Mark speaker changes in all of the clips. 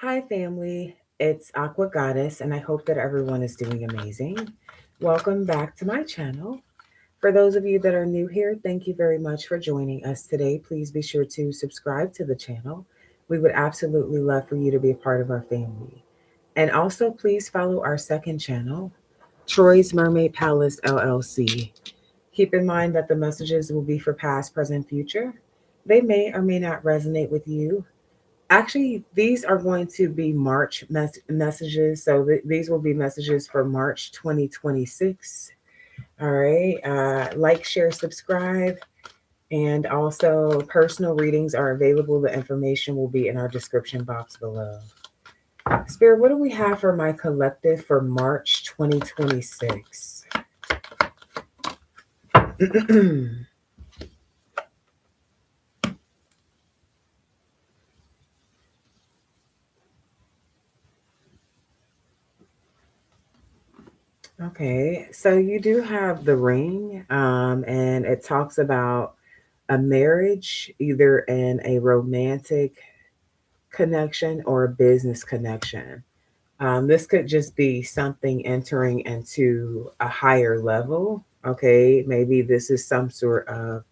Speaker 1: Hi, family. It's Aqua Goddess, and I hope that everyone is doing amazing. Welcome back to my channel. For those of you that are new here, thank you very much for joining us today. Please be sure to subscribe to the channel. We would absolutely love for you to be a part of our family. And also, please follow our second channel, Troy's Mermaid Palace LLC. Keep in mind that the messages will be for past, present, future. They may or may not resonate with you. Actually, these are going to be March messages. So these will be messages for March 2026. All right. Like, share, subscribe. And also, personal readings are available. The information will be in our description box below. Spirit, what do we have for my collective for March 2026? Okay, so you do have the ring, and it talks about a marriage, either in a romantic connection or a business connection. This could just be something entering into a higher level. Okay, maybe this is some sort of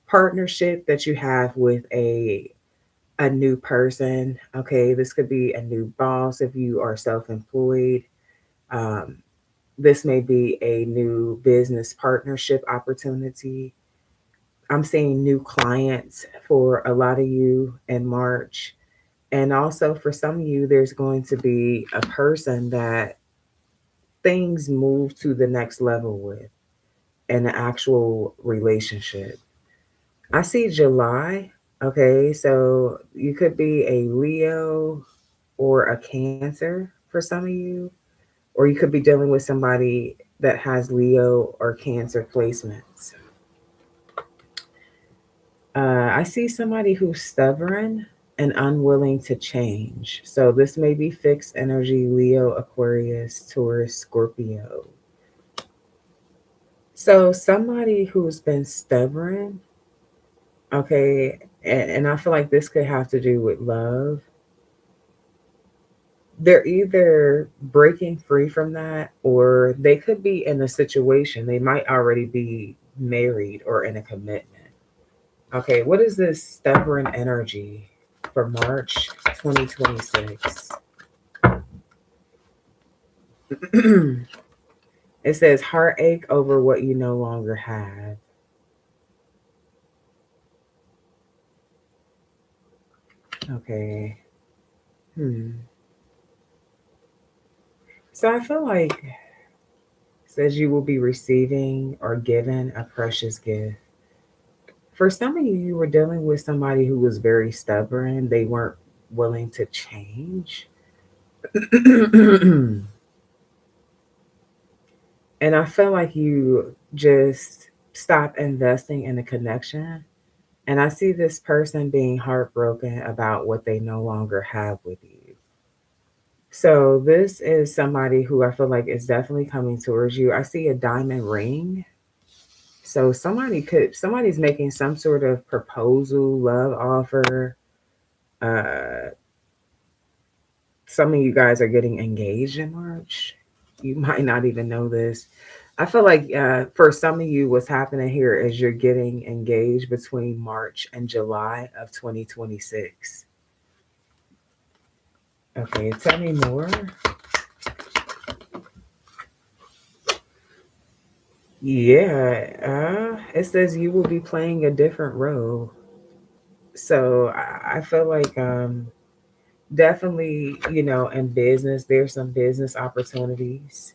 Speaker 1: partnership that you have with a new person. Okay, this could be a new boss if you are self-employed. Um, this may be a new business partnership opportunity. I'm seeing new clients for a lot of you in March. And also for some of you, there's going to be a person that things move to the next level with in an actual relationship. I see July. Okay, so you could be a Leo or a Cancer for some of you, or you could be dealing with somebody that has Leo or Cancer placements. I see somebody who's stubborn and unwilling to change. So this may be fixed energy Leo, Aquarius, Taurus, Scorpio. So somebody who's been stubborn, okay, and I feel like this could have to do with love. They're either breaking free from that or they could be in a situation. They might already be married or in a commitment. Okay, what is this stubborn energy for March 2026? It says heartache over what you no longer have. Okay. Hmm. So I feel like it says you will be receiving or given a precious gift. For some of you, you were dealing with somebody who was very stubborn. They weren't willing to change. And I feel like you just stop investing in a connection. And I see this person being heartbroken about what they no longer have with you. So this is somebody who I feel like is definitely coming towards you. I see a diamond ring. So somebody's making some sort of proposal, love offer. Uh some of you guys are getting engaged in March. You might not even know this. I feel like for some of you, what's happening here is you're getting engaged between March and July of 2026. Okay, tell me more. Yeah, it says you will be playing a different role. So I feel like definitely, in business, there's some business opportunities.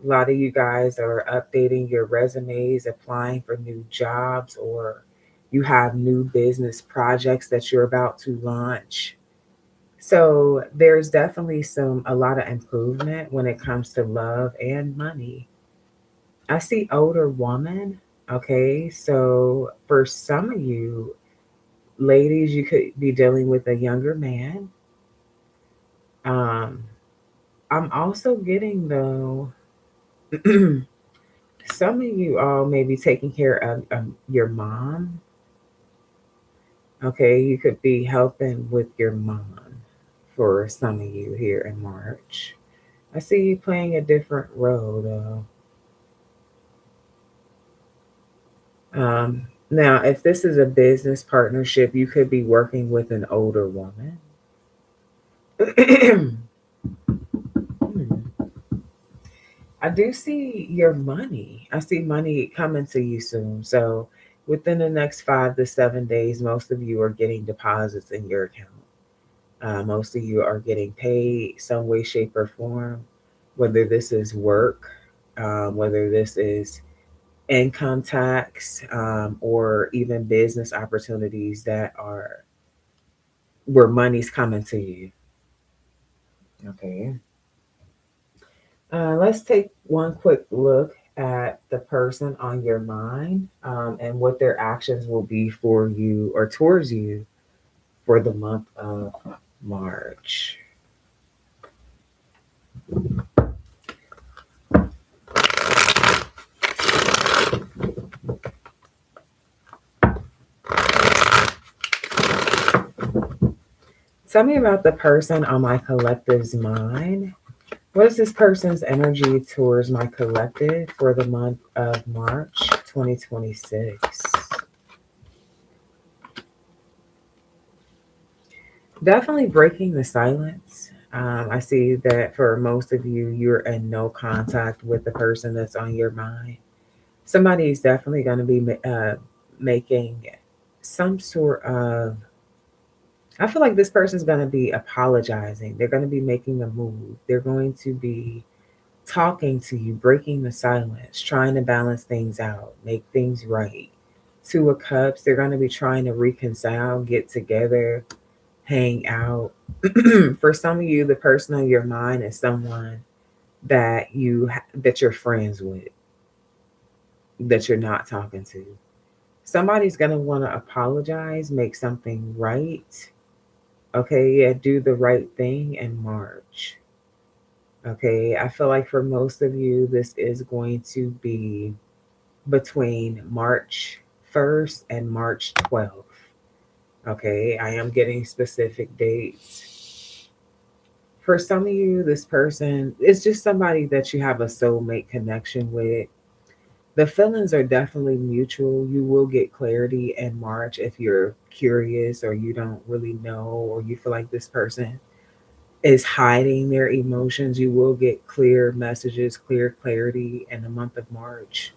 Speaker 1: A lot of you guys are updating your resumes, applying for new jobs, or you have new business projects that you're about to launch. So there's definitely a lot of improvement when it comes to love and money. I see older woman. Okay, so for some of you ladies, you could be dealing with a younger man. Um, I'm also getting though, some of you all may be taking care of your mom. Okay, you could be helping with your mom for some of you here in March. I see you playing a different role though. Now, if this is a business partnership, you could be working with an older woman. I do see your money. I see money coming to you soon. So within the next 5 to 7 days, most of you are getting deposits in your account. Most of you are getting paid some way, shape, or form, whether this is work, whether this is income tax, or even business opportunities that are where money's coming to you. Okay. Let's take one quick look at the person on your mind, and what their actions will be for you or towards you for the month of March. Tell me about the person on my collective's mind. What is this person's energy towards my collective for the month of March 2026? Definitely breaking the silence. I see that for most of you, you're in no contact with the person that's on your mind. Somebody is definitely going to be making some sort of, I feel like this person's going to be apologizing. They're going to be making a move. They're going to be talking to you, breaking the silence, trying to balance things out, make things right. Two of Cups, they're going to be trying to reconcile, get together, hang out. For some of you, the person on your mind is someone that you're friends with, that you're not talking to. Somebody's going to want to apologize, make something right. Okay, yeah, do the right thing in March. Okay, I feel like for most of you, this is going to be between March 1st and March 12th. Okay, I am getting specific dates. For some of you, this person is just somebody that you have a soulmate connection with. The feelings are definitely mutual. You will get clarity in March if you're curious or you don't really know or you feel like this person is hiding their emotions. You will get clear messages, clear clarity in the month of March.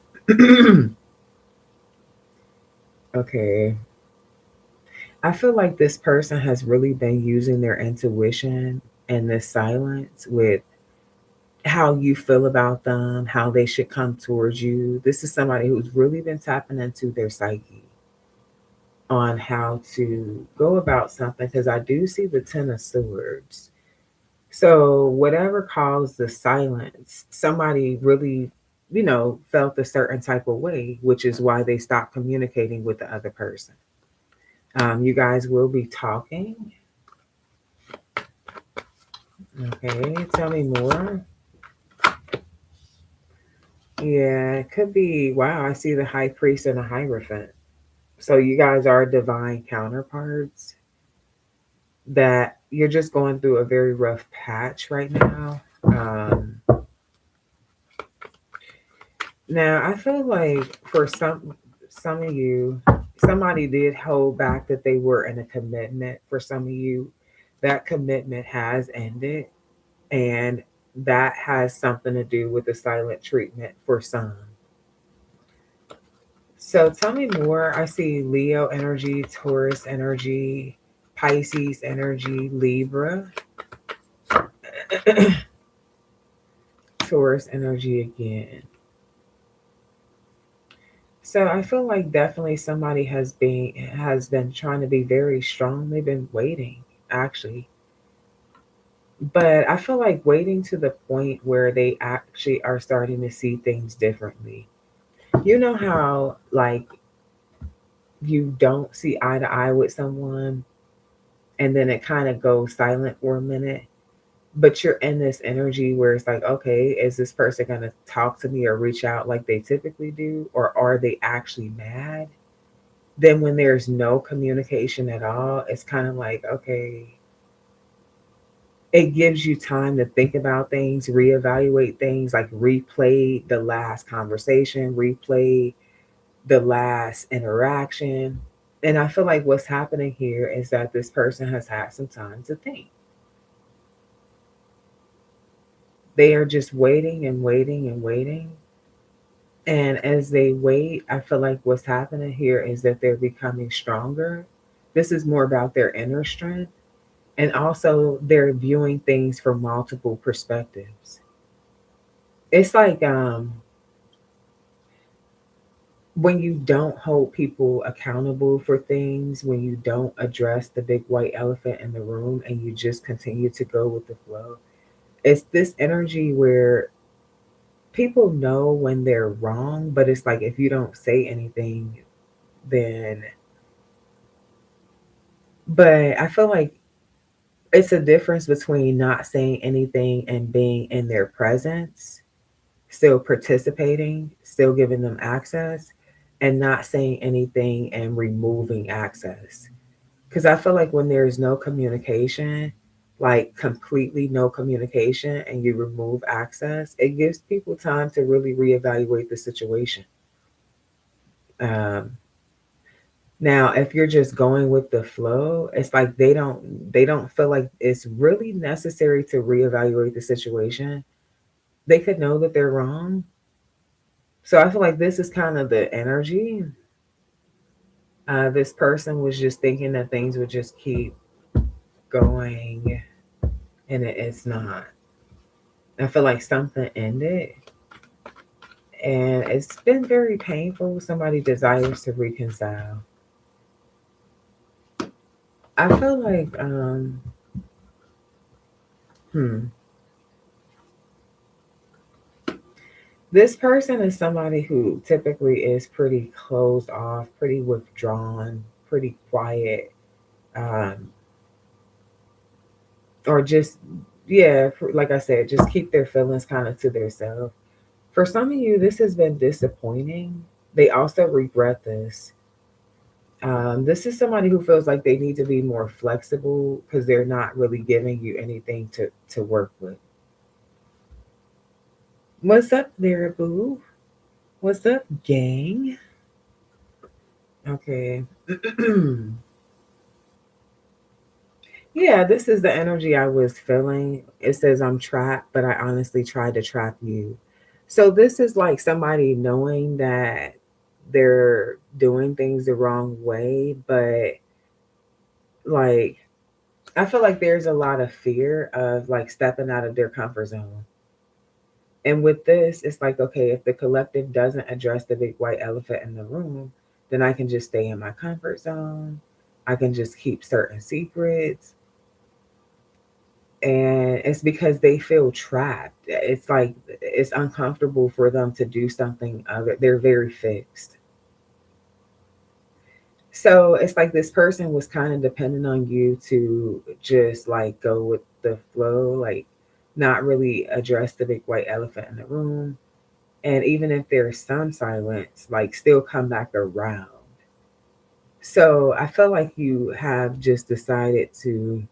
Speaker 1: Okay. I feel like this person has really been using their intuition and this silence with how you feel about them, how they should come towards you. This is somebody who's really been tapping into their psyche on how to go about something because I do see the Ten of Swords. So, whatever caused the silence, somebody really, felt a certain type of way, which is why they stopped communicating with the other person. You guys will be talking. Okay, tell me more. Yeah, it could be. Wow, I see the High Priest and the Hierophant. So, you guys are divine counterparts that you're just going through a very rough patch right now. Now, I feel like for some of you, somebody did hold back that they were in a commitment. For some of you, that commitment has ended, and that has something to do with the silent treatment for some. So tell me more. I see Leo energy, Taurus energy, Pisces energy, Libra, Taurus energy again. So I feel like definitely somebody has been trying to be very strong. They've been waiting, actually. But I feel like waiting to the point where they actually are starting to see things differently. You know how like you don't see eye to eye with someone and then it kind of goes silent for a minute, but you're in this energy where it's like, okay, is this person going to talk to me or reach out like they typically do, or are they actually mad? Then when there's no communication at all, it's kind of like, okay, it gives you time to think about things, reevaluate things, like replay the last conversation, replay the last interaction. And I feel like what's happening here is that this person has had some time to think. They are just waiting and waiting and waiting. And as they wait, I feel like what's happening here is that they're becoming stronger. This is more about their inner strength. And also, they're viewing things from multiple perspectives. It's like when you don't hold people accountable for things, when you don't address the big white elephant in the room and you just continue to go with the flow, it's this energy where people know when they're wrong, but it's like if you don't say anything, then. But I feel like it's a difference between not saying anything and being in their presence, still participating, still giving them access, and not saying anything and removing access. Because I feel like when there's no communication, like completely no communication, and you remove access, it gives people time to really reevaluate the situation. Um, Now, if you're just going with the flow, it's like they don't feel like it's really necessary to reevaluate the situation. They could know that they're wrong. So I feel like this is kind of the energy. This person was just thinking that things would just keep going, and it's not. I feel like something ended, and it's been very painful. Somebody desires to reconcile. I feel like, hmm, this person is somebody who typically is pretty closed off, pretty withdrawn, pretty quiet, um, or just, yeah, like I said, just keep their feelings kind of to themselves. For some of you, this has been disappointing. They also regret this. This is somebody who feels like they need to be more flexible because they're not really giving you anything to work with. What's up there, boo? What's up, gang? Okay. Yeah, this is the energy I was feeling. It says I'm trapped, but I honestly tried to trap you. So this is like somebody knowing that they're doing things the wrong way, but like I feel like there's a lot of fear of like stepping out of their comfort zone. And with this, it's like, okay, if the collective doesn't address the big white elephant in the room, then I can just stay in my comfort zone. I can just keep certain secrets. And it's because they feel trapped. It's like it's uncomfortable for them to do something other. They're very fixed. So it's like this person was kind of dependent on you to just like go with the flow, like not really address the big white elephant in the room. And even if there's some silence, like still come back around. So I feel like you have just decided to,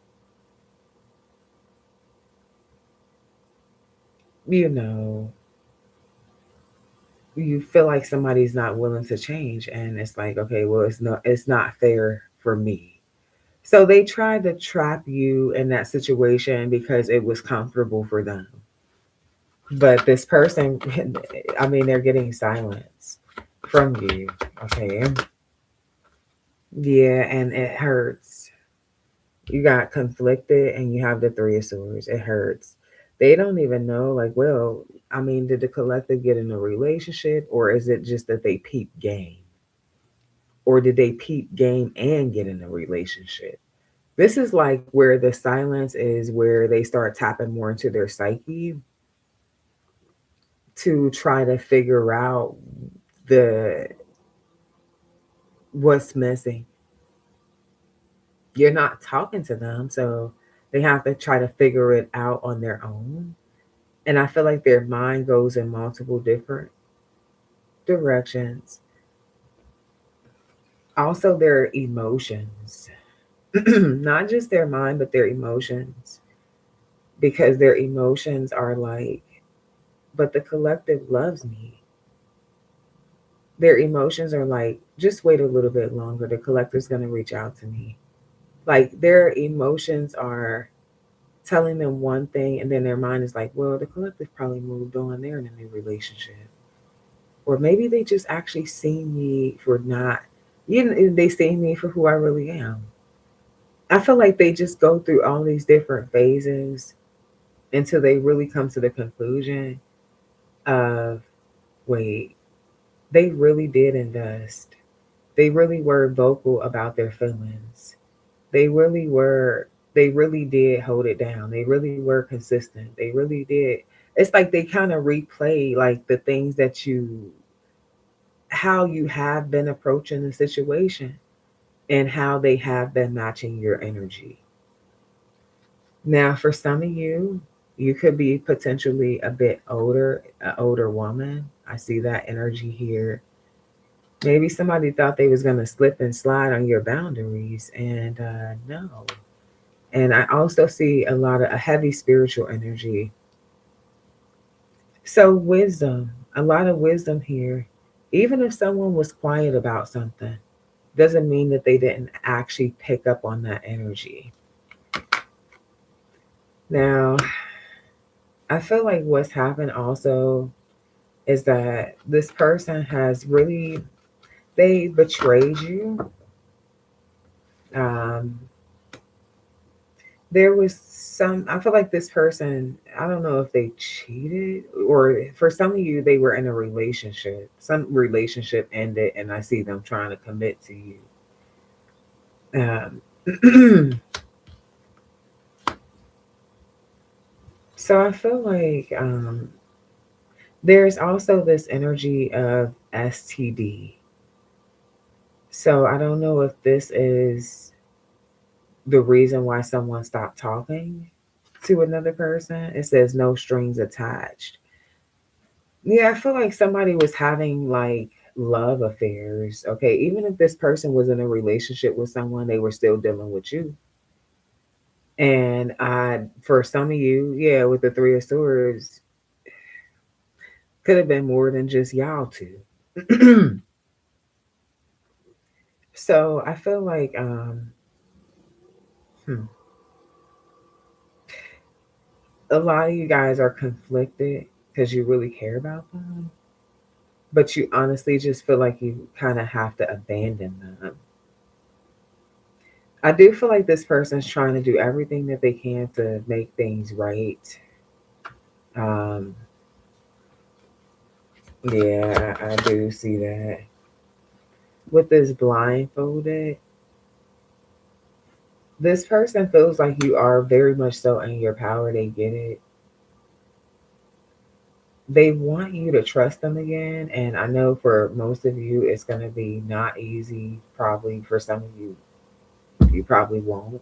Speaker 1: you know, you feel like somebody's not willing to change, and it's like, okay, well, it's not fair for me. So they tried to trap you in that situation because it was comfortable for them. But this person, I mean, they're getting silence from you. Okay. Yeah, and it hurts. You got conflicted and you have the three of swords. It hurts. They don't even know, like, well, I mean, did the collective get in a relationship, or is it just that they peep game? Or did they peep game and get in a relationship? This is like where the silence is where they start tapping more into their psyche to try to figure out the what's missing. You're not talking to them, so they have to try to figure it out on their own. And I feel like their mind goes in multiple different directions. Also, their emotions, not just their mind, but their emotions. because their emotions are like, but the collective loves me. Their emotions are like, just wait a little bit longer. The collective's going to reach out to me. Like their emotions are telling them one thing, and then their mind is like, well, the collective probably moved on. They're in a new relationship. Or maybe they just actually see me for not, you know, they see me for who I really am. I feel like they just go through all these different phases until they really come to the conclusion of, wait, they really did invest. They really were vocal about their feelings. They really were, they really did hold it down. They really were consistent. They really did. It's like they kind of replay like the things that you, how you have been approaching the situation and how they have been matching your energy. Now, for some of you, you could be potentially a bit older, an older woman. I see that energy here. Maybe somebody thought they was gonna slip and slide on your boundaries, and no. And I also see a lot of a heavy spiritual energy. So wisdom, a lot of wisdom here. Even if someone was quiet about something, doesn't mean that they didn't actually pick up on that energy. Now, I feel like what's happened also is that this person has really, they betrayed you. Um, there was some, I feel like this person, I don't know if they cheated, or for some of you, they were in a relationship. Some relationship ended, and I see them trying to commit to you. So I feel like there's also this energy of STD. So I don't know if this is the reason why someone stopped talking to another person. It says no strings attached. Yeah, I feel like somebody was having like love affairs. Okay, even if this person was in a relationship with someone, they were still dealing with you. And for some of you, yeah, with the Three of Swords, could have been more than just y'all two. So I feel like hmm, a lot of you guys are conflicted because you really care about them, but you honestly just feel like you kind of have to abandon them. I do feel like this person's trying to do everything that they can to make things right. Um, yeah, I do see that. With this blindfolded, this person feels like you are very much so in your power. They get it. They want you to trust them again. And I know for most of you, it's going to be not easy. Probably for some of you, you probably won't.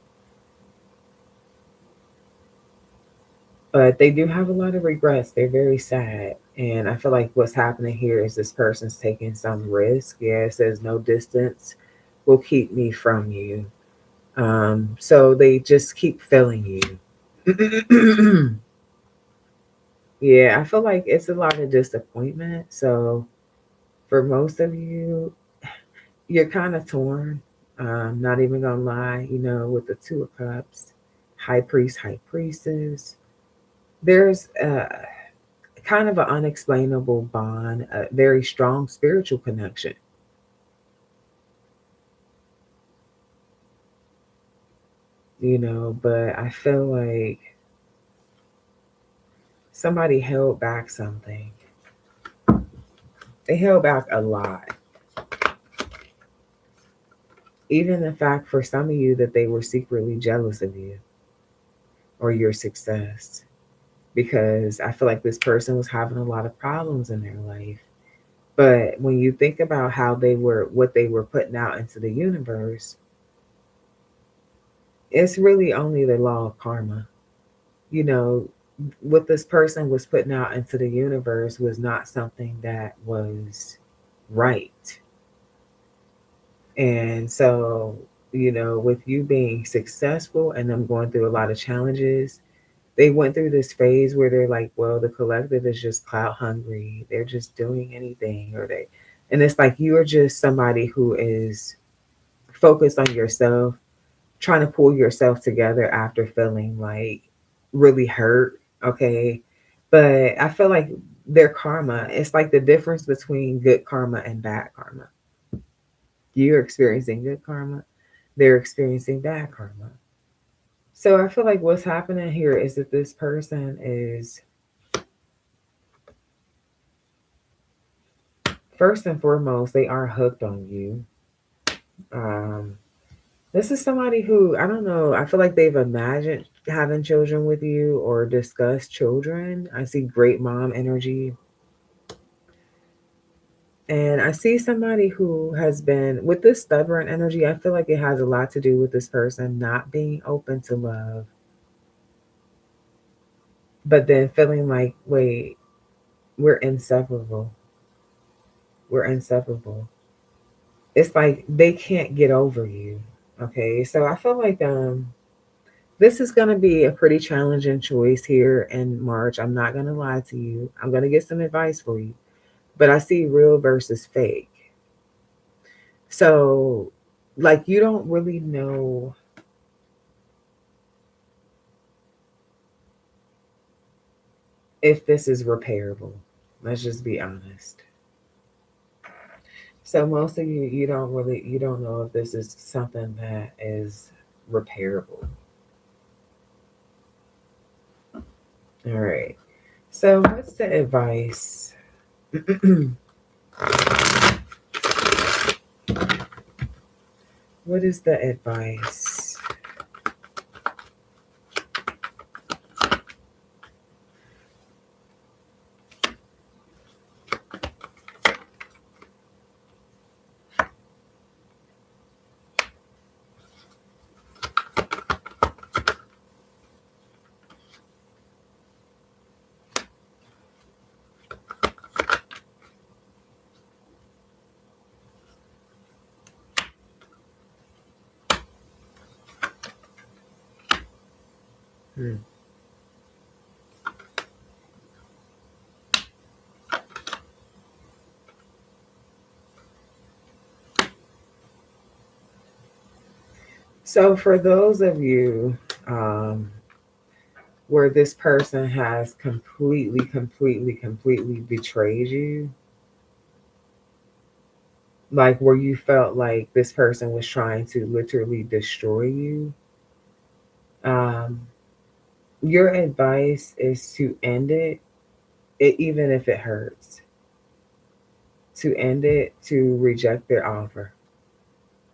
Speaker 1: But they do have a lot of regrets. They're very sad. And I feel like what's happening here is this person's taking some risk. Yeah, it says no distance will keep me from you. So they just keep failing you. Yeah, I feel like it's a lot of disappointment. So for most of you, you're kind of torn. Not even gonna lie, with the Two of Cups, High Priest, High Priestess. There's kind of an unexplainable bond, a very strong spiritual connection. But I feel like somebody held back something. They held back a lot. Even the fact for some of you that they were secretly jealous of you or your success. Because I feel like this person was having a lot of problems in their life. But when you think about how they were, what they were putting out into the universe, it's really only the law of karma. You know, what this person was putting out into the universe was not something that was right. And so, with you being successful and them going through a lot of challenges, They went through this phase where they're like, well, the collective is just clout hungry. They're just doing anything, or they, and it's like you are just somebody who is focused on yourself, trying to pull yourself together after feeling like really hurt. Okay. But I feel like their karma, it's like the difference between good karma and bad karma. You're experiencing good karma, they're experiencing bad karma. So I feel like what's happening here is that this person is, first and foremost, they are hooked on you. Um, this is somebody who, I don't know, I feel like they've imagined having children with you or discussed children. I see great mom energy. And I see somebody who has been with this stubborn energy. I feel like it has a lot to do with this person not being open to love, but then feeling like, wait, we're inseparable. We're inseparable. It's like they can't get over you. Okay. So I feel like this is gonna be a pretty challenging choice here in March. I'm not gonna lie to you. I'm gonna get some advice for you. But I see real versus fake. So like you don't really know if this is repairable. Let's just be honest. So most of you, you don't know if this is something that is repairable. All right. So what's the advice? What is the advice? Hmm. So for those of you um, where this person has completely betrayed you, like where you felt like this person was trying to literally destroy you, um, your advice is to end it, even if it hurts, to end it, to reject their offer.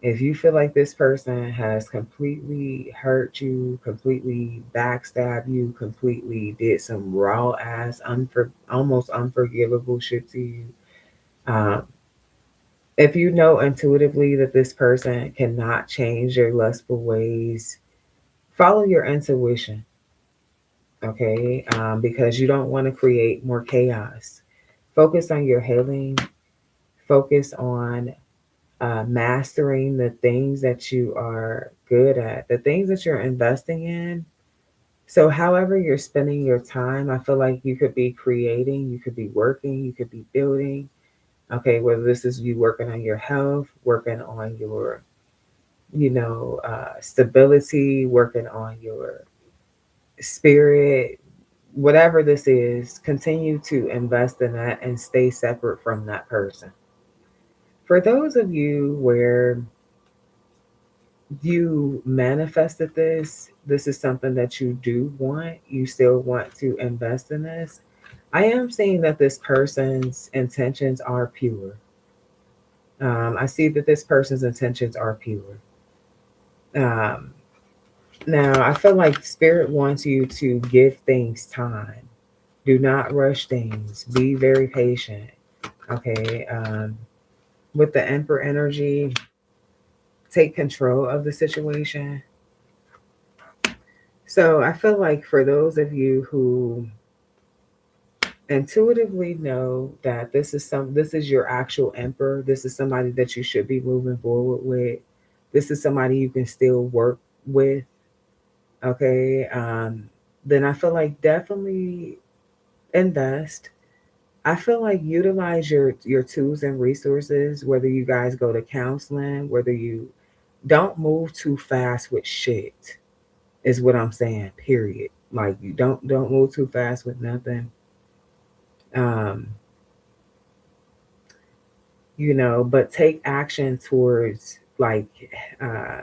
Speaker 1: If you feel like this person has completely hurt you, completely backstabbed you, completely did some raw ass, almost unforgivable shit to you, um, if you know intuitively that this person cannot change their lustful ways, follow your intuition, okay? Because you don't want to create more chaos. Focus on your healing, focus on mastering the things that you are good at, the things that you're investing in. So, however, you're spending your time, I feel like you could be creating, you could be working, you could be building. Okay, whether this is you working on your health, working on your, stability, working on your spirit, whatever this is, continue to invest in that and stay separate from that person. For those of you where you manifested this is something that you do want, you still want to invest in this. I am seeing that this person's intentions are pure. I see that this person's intentions are pure. Um, Now, I feel like Spirit wants you to give things time. Do not rush things. Be very patient. Okay. With the Emperor energy, take control of the situation. So I feel like for those of you who intuitively know that this is your actual emperor, this is somebody that you should be moving forward with, this is somebody you can still work with, okay? then I feel like definitely invest. I feel like utilize your tools and resources, whether you guys go to counseling, whether you don't move too fast with shit is what I'm saying, period. Like you don't move too fast with nothing. Um, but take action towards like uh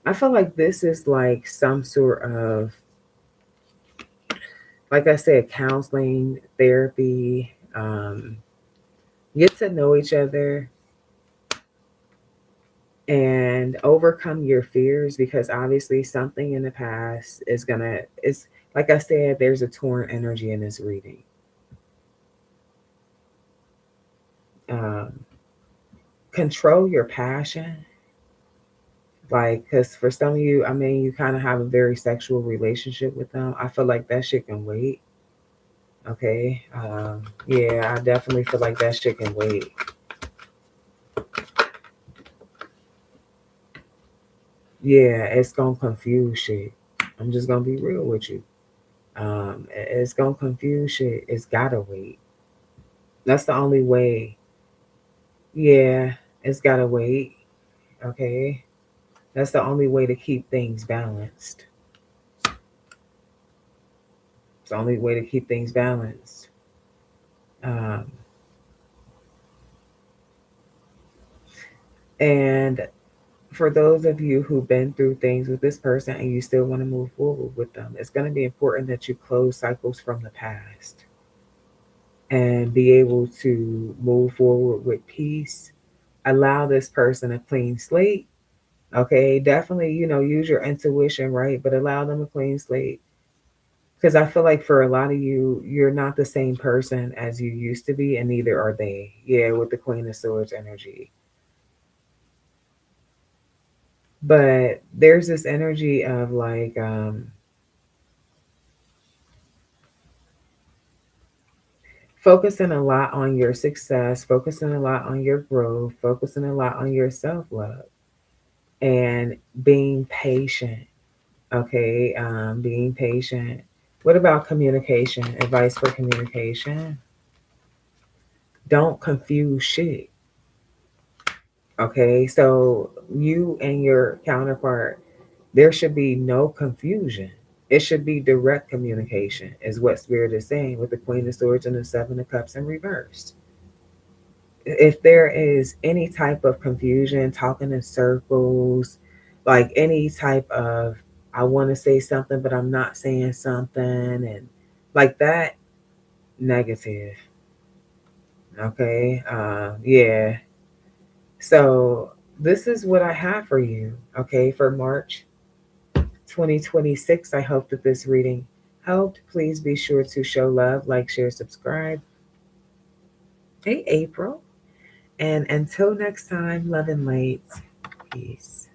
Speaker 1: I feel like this is like some sort of, like I said, counseling, therapy, get to know each other and overcome your fears, because obviously something in the past is gonna, it's like I said, there's a torn energy in this reading. Um, control your passion, like, because for some of you, I mean, you kind of have a very sexual relationship with them. I feel like that shit can wait. Okay. Yeah, I definitely feel like that shit can wait. Yeah, it's gonna confuse shit. I'm just gonna be real with you. It's gonna confuse shit. It's gotta wait. That's the only way. Yeah, it's gotta wait. Okay, that's the only way to keep things balanced. It's the only way to keep things balanced. Um, and for those of you who've been through things with this person and you still want to move forward with them, it's going to be important that you close cycles from the past and be able to move forward with peace. Allow this person a clean slate. Okay, definitely, use your intuition, right? But allow them a clean slate. Because I feel like for a lot of you, you're not the same person as you used to be, and neither are they. Yeah, with the Queen of Swords energy. But there's this energy of like, focusing a lot on your success, focusing a lot on your growth, focusing a lot on your self love, and being patient. Okay, being patient. What about communication? Advice for communication: don't confuse shit. Okay, so you and your counterpart, there should be no confusion. It should be direct communication, is what Spirit is saying with the Queen of Swords and the Seven of Cups in reverse. If there is any type of confusion, talking in circles, like any type of, I want to say something, but I'm not saying something, and like that, negative. Okay. Yeah. So this is what I have for you. Okay. For March 2026. I hope that this reading helped. Please be sure to show love, like, share, subscribe. Hey, April. And until next time, love and light. Peace.